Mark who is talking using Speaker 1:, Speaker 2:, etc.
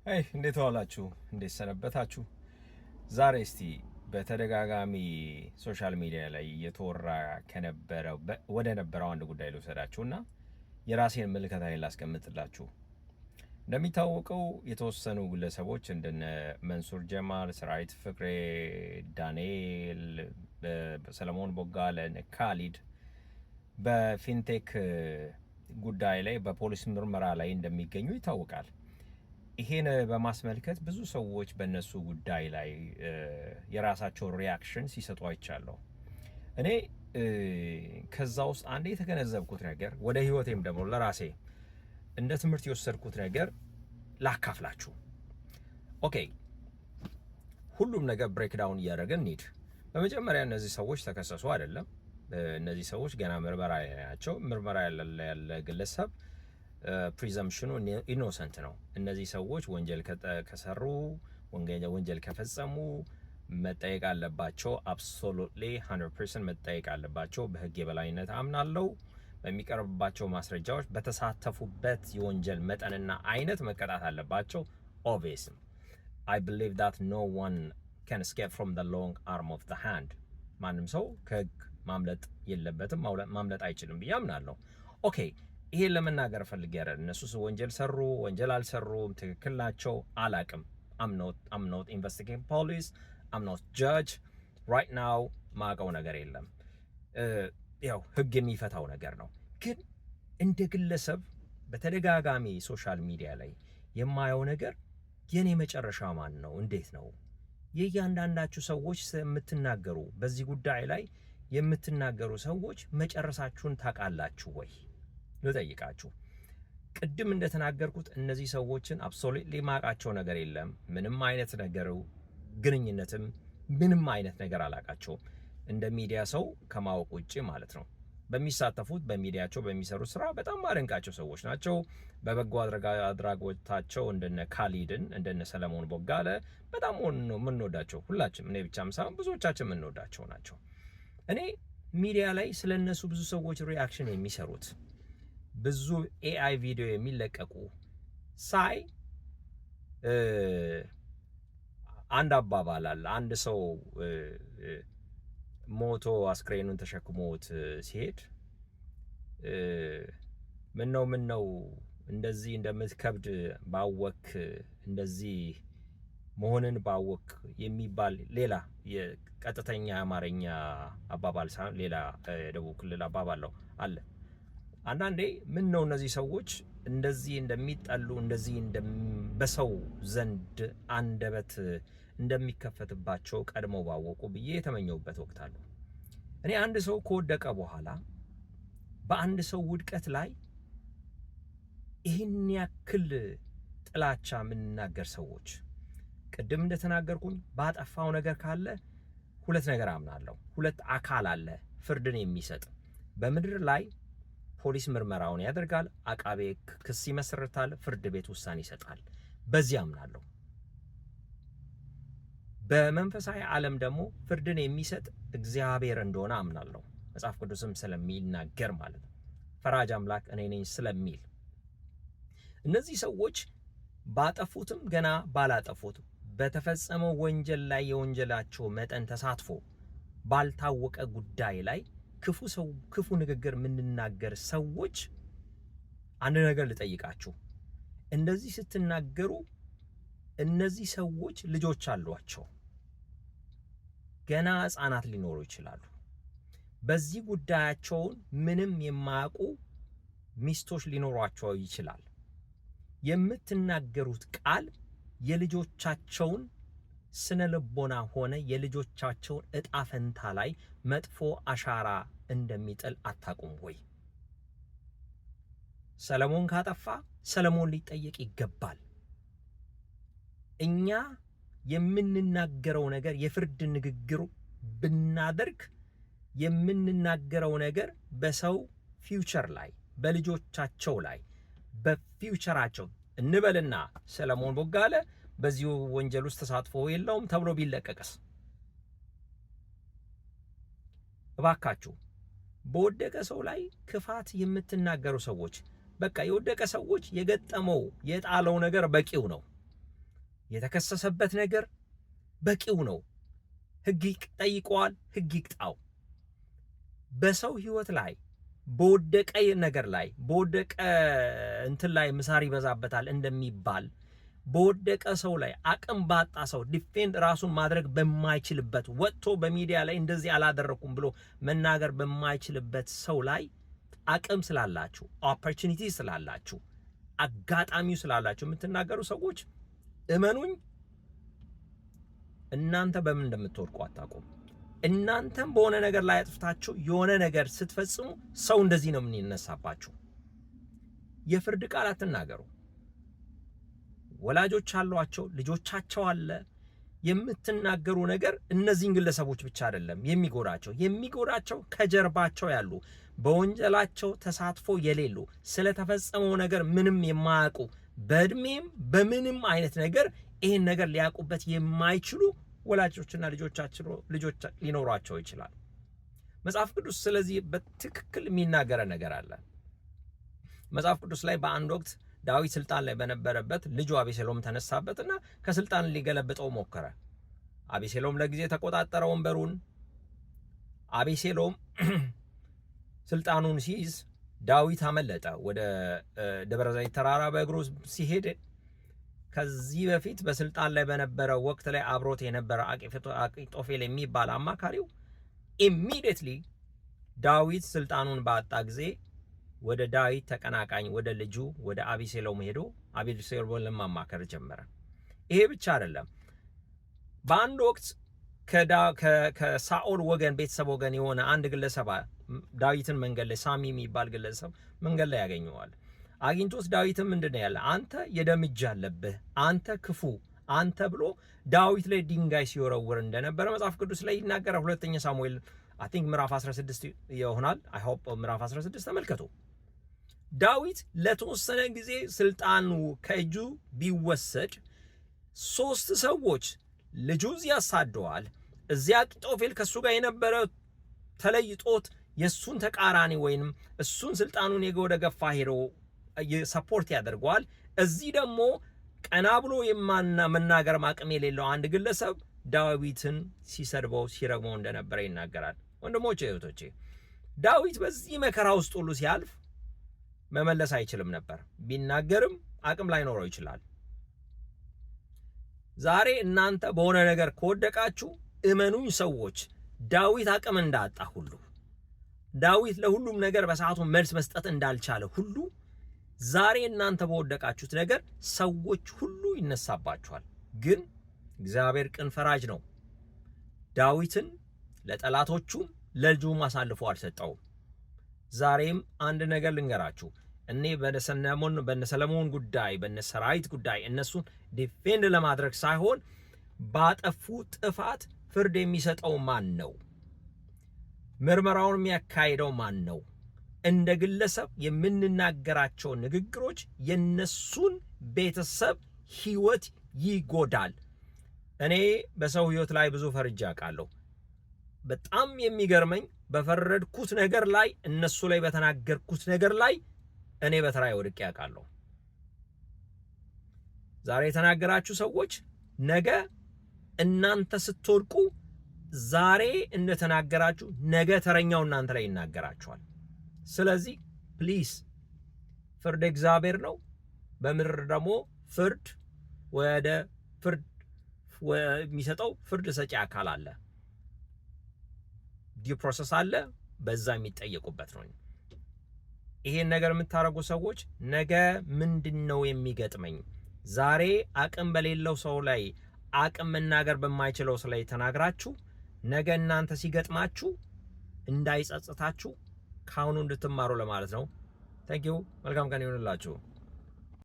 Speaker 1: እንዴት ዋላችሁ? እንዴት ሰነበታችሁ? ዛሬ እስቲ በተደጋጋሚ ሶሻል ሚዲያ ላይ እየተወራ ከነበረው ወደ ነበረው አንድ ጉዳይ ልውሰዳችሁና የራሴን ምልከታዬን ላስቀምጥላችሁ። እንደሚታወቀው የተወሰኑ ግለሰቦች እንደነ መንሱር ጀማል፣ ሰራዊት ፍቅሬ፣ ዳንኤል፣ ሰለሞን ቦጋለ፣ ካሊድ በፊንቴክ ጉዳይ ላይ በፖሊስ ምርመራ ላይ እንደሚገኙ ይታወቃል። ይሄን በማስመልከት ብዙ ሰዎች በእነሱ ጉዳይ ላይ የራሳቸውን ሪያክሽን ሲሰጡ አይቻለሁ። እኔ ከዛ ውስጥ አንዴ የተገነዘብኩት ነገር ወደ ህይወቴም ደግሞ ለራሴ እንደ ትምህርት የወሰድኩት ነገር ላካፍላችሁ። ኦኬ፣ ሁሉም ነገር ብሬክዳውን እያደረገን እንሂድ። በመጀመሪያ እነዚህ ሰዎች ተከሰሱ አይደለም። እነዚህ ሰዎች ገና ምርመራ ናቸው። ምርመራ ያለ ግለሰብ ፕሪዘምፕሽኑ ኢኖሰንት ነው። እነዚህ ሰዎች ወንጀል ከሰሩ ወንጀል ከፈጸሙ መጠየቅ አለባቸው። አብሶሉትሊ 100% መጠየቅ አለባቸው። በህግ የበላይነት አምናለሁ። በሚቀርብባቸው ማስረጃዎች በተሳተፉበት የወንጀል መጠንና አይነት መቀጣት አለባቸው። ኦብቪየስሊ I believe that no one can escape from the long arm of the hand። ማንም ሰው ከህግ ማምለጥ የለበትም፣ ማምለጥ አይችልም ብዬ አምናለሁ። ኦኬ፣ ይሄን ለመናገር ፈልጌ አይደል። እነሱ ወንጀል ሰሩ ወንጀል አልሰሩም፣ ትክክል ናቸው አላቅም። I'm not investigating police, I'm not judge right now። ማቀው ነገር የለም። ያው ህግ የሚፈታው ነገር ነው። ግን እንደ ግለሰብ በተደጋጋሚ ሶሻል ሚዲያ ላይ የማየው ነገር የኔ መጨረሻ ማን ነው? እንዴት ነው? የእያንዳንዳችሁ ሰዎች የምትናገሩ በዚህ ጉዳይ ላይ የምትናገሩ ሰዎች መጨረሳችሁን ታውቃላችሁ ወይ? ልጠይቃችሁ። ቅድም እንደተናገርኩት እነዚህ ሰዎችን አብሶሉትሊ ማቃቸው ነገር የለም። ምንም አይነት ነገር ግንኙነትም ምንም አይነት ነገር አላቃቸውም። እንደ ሚዲያ ሰው ከማወቅ ውጪ ማለት ነው። በሚሳተፉት በሚዲያቸው በሚሰሩት ስራ በጣም ማደንቃቸው ሰዎች ናቸው። በበጎ አድራጎታቸው እንደነ ካሊድን እንደነ ሰለሞን ቦጋለ በጣም ነው የምንወዳቸው ሁላችንም። እኔ ብቻም ሳይሆን ብዙዎቻችን የምንወዳቸው ናቸው። እኔ ሚዲያ ላይ ስለነሱ ብዙ ሰዎች ሪአክሽን የሚሰሩት ብዙ ኤአይ ቪዲዮ የሚለቀቁ ሳይ አንድ አባባል አለ። አንድ ሰው ሞቶ አስክሬኑን ተሸክሞት ሲሄድ ምን ነው እንደዚህ እንደምትከብድ ባወክ እንደዚህ መሆንን ባወክ የሚባል ሌላ የቀጥተኛ አማርኛ አባባል ሳይሆን ሌላ ደቡብ ክልል አባባል አለ። አንዳንዴ ምን ነው እነዚህ ሰዎች እንደዚህ እንደሚጣሉ እንደዚህ በሰው ዘንድ አንደበት እንደሚከፈትባቸው ቀድሞ ባወቁ ብዬ የተመኘውበት ወቅት አለ። እኔ አንድ ሰው ከወደቀ በኋላ በአንድ ሰው ውድቀት ላይ ይህን ያክል ጥላቻ የምንናገር ሰዎች፣ ቅድም እንደተናገርኩኝ ባጠፋው ነገር ካለ ሁለት ነገር አምናለሁ። ሁለት አካል አለ ፍርድን የሚሰጥ በምድር ላይ ፖሊስ ምርመራውን ያደርጋል፣ አቃቤ ክስ ይመሰርታል፣ ፍርድ ቤት ውሳኔ ይሰጣል። በዚህ አምናለሁ። በመንፈሳዊ ዓለም ደግሞ ፍርድን የሚሰጥ እግዚአብሔር እንደሆነ አምናለሁ። መጽሐፍ ቅዱስም ስለሚናገር ማለት ነው። ፈራጅ አምላክ እኔ ነኝ ስለሚል እነዚህ ሰዎች ባጠፉትም ገና ባላጠፉት በተፈጸመው ወንጀል ላይ የወንጀላቸው መጠን ተሳትፎ ባልታወቀ ጉዳይ ላይ ክፉ ንግግር የምንናገር ሰዎች አንድ ነገር ልጠይቃችሁ። እንደዚህ ስትናገሩ እነዚህ ሰዎች ልጆች አሏቸው፣ ገና ህፃናት ሊኖሩ ይችላሉ። በዚህ ጉዳያቸውን ምንም የማያውቁ ሚስቶች ሊኖሯቸው ይችላል። የምትናገሩት ቃል የልጆቻቸውን ስነ ልቦና ሆነ የልጆቻቸውን እጣ ፈንታ ላይ መጥፎ አሻራ እንደሚጥል አታውቁም ወይ? ሰለሞን ካጠፋ ሰለሞን ሊጠየቅ ይገባል። እኛ የምንናገረው ነገር የፍርድ ንግግር ብናደርግ የምንናገረው ነገር በሰው ፊውቸር ላይ በልጆቻቸው ላይ በፊውቸራቸው እንበልና ሰለሞን ቦጋለ በዚሁ ወንጀል ውስጥ ተሳትፎ የለውም ተብሎ ቢለቀቅስ? እባካችሁ በወደቀ ሰው ላይ ክፋት የምትናገሩ ሰዎች በቃ የወደቀ ሰዎች የገጠመው የጣለው ነገር በቂው ነው። የተከሰሰበት ነገር በቂው ነው። ሕግ ጠይቀዋል፣ ሕግ ይቅጣው። በሰው ህይወት ላይ በወደቀ ነገር ላይ በወደቀ እንትን ላይ ምሳር ይበዛበታል እንደሚባል በወደቀ ሰው ላይ አቅም ባጣ ሰው ዲፌንድ ራሱን ማድረግ በማይችልበት ወጥቶ በሚዲያ ላይ እንደዚህ አላደረኩም ብሎ መናገር በማይችልበት ሰው ላይ አቅም ስላላችሁ ኦፖርቹኒቲ ስላላችሁ አጋጣሚው ስላላችሁ የምትናገሩ ሰዎች እመኑኝ እናንተ በምን እንደምትወድቁ አታውቁም። እናንተም በሆነ ነገር ላይ አጥፍታችሁ የሆነ ነገር ስትፈጽሙ ሰው እንደዚህ ነው የሚነሳባችሁ። የፍርድ ቃል አትናገሩ። ወላጆች አሏቸው፣ ልጆቻቸው አለ። የምትናገሩ ነገር እነዚህን ግለሰቦች ብቻ አይደለም የሚጎዳቸው ከጀርባቸው ያሉ በወንጀላቸው ተሳትፎ የሌሉ ስለተፈጸመው ነገር ምንም የማያውቁ በእድሜም በምንም አይነት ነገር ይህን ነገር ሊያውቁበት የማይችሉ ወላጆችና ልጆች ሊኖሯቸው ይችላል። መጽሐፍ ቅዱስ ስለዚህ በትክክል የሚናገረ ነገር አለ። መጽሐፍ ቅዱስ ላይ በአንድ ወቅት ዳዊት ስልጣን ላይ በነበረበት ልጁ አቤሴሎም ተነሳበትና ከስልጣን ሊገለብጠው ሞከረ። አቤሴሎም ለጊዜ ተቆጣጠረ ወንበሩን። አቤሴሎም ስልጣኑን ሲይዝ ዳዊት አመለጠ። ወደ ደብረ ዘይት ተራራ በእግሩ ሲሄድ ከዚህ በፊት በስልጣን ላይ በነበረው ወቅት ላይ አብሮት የነበረ አኪጦፌል የሚባል አማካሪው ኢሚዲየትሊ ዳዊት ስልጣኑን ባጣ ጊዜ ወደ ዳዊት ተቀናቃኝ ወደ ልጁ ወደ አቤሴሎም ሄዶ አቤሴሎምን ለማማከር ጀመረ። ይሄ ብቻ አይደለም። በአንድ ወቅት ከሳኦል ወገን ቤተሰብ ወገን የሆነ አንድ ግለሰብ ዳዊትን መንገድ ላይ ሳሚ የሚባል ግለሰብ መንገድ ላይ ያገኘዋል። አግኝቶስ ዳዊትም ምንድነው ያለ? አንተ የደም እጅ አለብህ፣ አንተ ክፉ፣ አንተ ብሎ ዳዊት ላይ ድንጋይ ሲወረውር እንደነበረ መጽሐፍ ቅዱስ ላይ ይናገራል። ሁለተኛ ሳሙኤል አይ ቲንክ ምዕራፍ 16 ይሆናል። አይ ሆፕ ምዕራፍ 16 ተመልከቱ። ዳዊት ለተወሰነ ጊዜ ስልጣኑ ከእጁ ቢወሰድ 3 ሰዎች ልጁን ያሳደዋል። እዚያ አኪጦፌል ከሱ ጋር የነበረ ተለይጦት የሱን ተቃራኒ ወይንም እሱን ስልጣኑን ወደ ገፋ ሄዶ ሰፖርት ያደርገዋል። እዚህ ደግሞ ቀና ብሎ መናገር አቅም የሌለው አንድ ግለሰብ ዳዊትን ሲሰድበው ሲረግመው እንደነበረ ይናገራል። ወንድሞቼ እህቶቼ፣ ዳዊት በዚህ መከራ ውስጥ ሁሉ ሲያልፍ መመለስ አይችልም ነበር። ቢናገርም አቅም ላይኖረው ይችላል። ዛሬ እናንተ በሆነ ነገር ከወደቃችሁ እመኑኝ ሰዎች፣ ዳዊት አቅም እንዳጣ ሁሉ ዳዊት ለሁሉም ነገር በሰዓቱ መልስ መስጠት እንዳልቻለ ሁሉ ዛሬ እናንተ በወደቃችሁት ነገር ሰዎች ሁሉ ይነሳባችኋል። ግን እግዚአብሔር ቅን ፈራጅ ነው። ዳዊትን ለጠላቶቹም ለልጁም አሳልፎ አልሰጠውም። ዛሬም አንድ ነገር ልንገራችሁ። እኔ በነሰለሞን ጉዳይ በነሰራዊት ጉዳይ እነሱን ዲፌንድ ለማድረግ ሳይሆን ባጠፉ ጥፋት ፍርድ የሚሰጠው ማን ነው? ምርመራውን የሚያካሂደው ማን ነው? እንደ ግለሰብ የምንናገራቸው ንግግሮች የነሱን ቤተሰብ ህይወት ይጎዳል። እኔ በሰው ህይወት ላይ ብዙ ፈርጃ አውቃለሁ። በጣም የሚገርመኝ በፈረድኩት ነገር ላይ እነሱ ላይ በተናገርኩት ነገር ላይ እኔ በተራይ ወድቄ አውቃለሁ። ዛሬ የተናገራችሁ ሰዎች ነገ እናንተ ስትወድቁ ዛሬ እንደተናገራችሁ ነገ ተረኛው እናንተ ላይ ይናገራችኋል። ስለዚህ ፕሊዝ ፍርድ እግዚአብሔር ነው። በምድር ደግሞ ፍርድ የሚሰጠው ፍርድ ሰጪ አካል አለ። ዲው ፕሮሰስ አለ። በዛ የሚጠየቁበት ነው። ይሄን ነገር የምታረጉ ሰዎች ነገ ምንድነው የሚገጥመኝ? ዛሬ አቅም በሌለው ሰው ላይ አቅም መናገር በማይችለው ሰው ላይ ተናግራችሁ ነገ እናንተ ሲገጥማችሁ እንዳይጸጽታችሁ ካሁኑ እንድትማሩ ለማለት ነው። ታንኪዩ። መልካም ቀን ይሁንላችሁ።